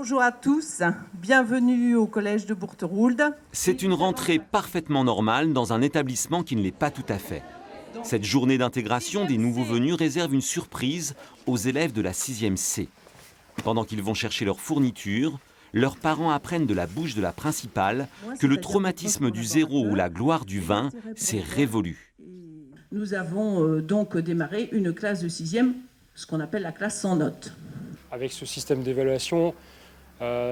Bonjour à tous, bienvenue au collège de Bourteroulde. C'est une rentrée parfaitement normale dans un établissement qui ne l'est pas tout à fait. Cette journée d'intégration des nouveaux venus réserve une surprise aux élèves de la 6e C. Pendant qu'ils vont chercher leurs fournitures, leurs parents apprennent de la bouche de la principale que le traumatisme du zéro ou la gloire du vin s'est révolu. Nous avons donc démarré une classe de 6e, ce qu'on appelle la classe sans notes. Avec ce système d'évaluation,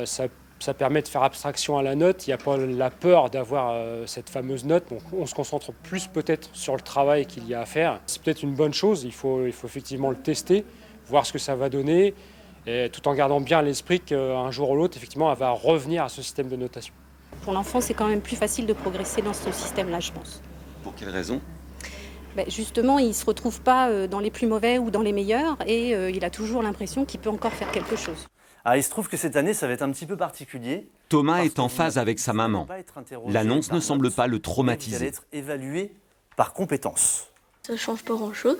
ça permet de faire abstraction à la note. Il n'y a pas la peur d'avoir cette fameuse note. Donc on se concentre plus peut-être sur le travail qu'il y a à faire. C'est peut-être une bonne chose. Il faut effectivement le tester, voir ce que ça va donner, et tout en gardant bien à l'esprit qu'un jour ou l'autre, effectivement, elle va revenir à ce système de notation. Pour l'enfant, c'est quand même plus facile de progresser dans ce système-là, je pense. Pour quelle raison ? Justement, il ne se retrouve pas dans les plus mauvais ou dans les meilleurs et il a toujours l'impression qu'il peut encore faire quelque chose. Alors, il se trouve que cette année, ça va être un petit peu particulier. Thomas est en phase avec sa maman. L'annonce ne semble pas le traumatiser. Il va être évalué par compétences. Ça ne change pas grand-chose.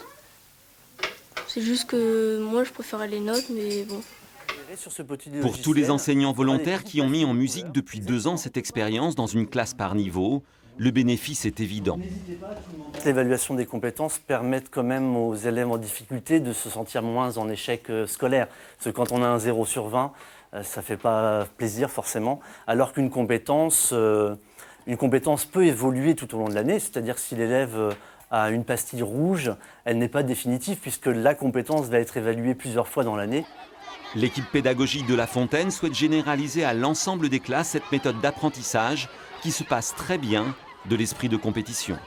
C'est juste que moi, je préfère les notes, mais bon. Pour tous les enseignants volontaires qui ont mis en musique depuis 2 ans cette expérience dans une classe par niveau, le bénéfice est évident. L'évaluation des compétences permet quand même aux élèves en difficulté de se sentir moins en échec scolaire. Parce que quand on a un 0 sur 20, ça ne fait pas plaisir forcément. Alors qu'une compétence peut évoluer tout au long de l'année. C'est-à-dire que si l'élève a une pastille rouge, elle n'est pas définitive puisque la compétence va être évaluée plusieurs fois dans l'année. L'équipe pédagogique de La Fontaine souhaite généraliser à l'ensemble des classes cette méthode d'apprentissage qui se passe très bien de l'esprit de compétition.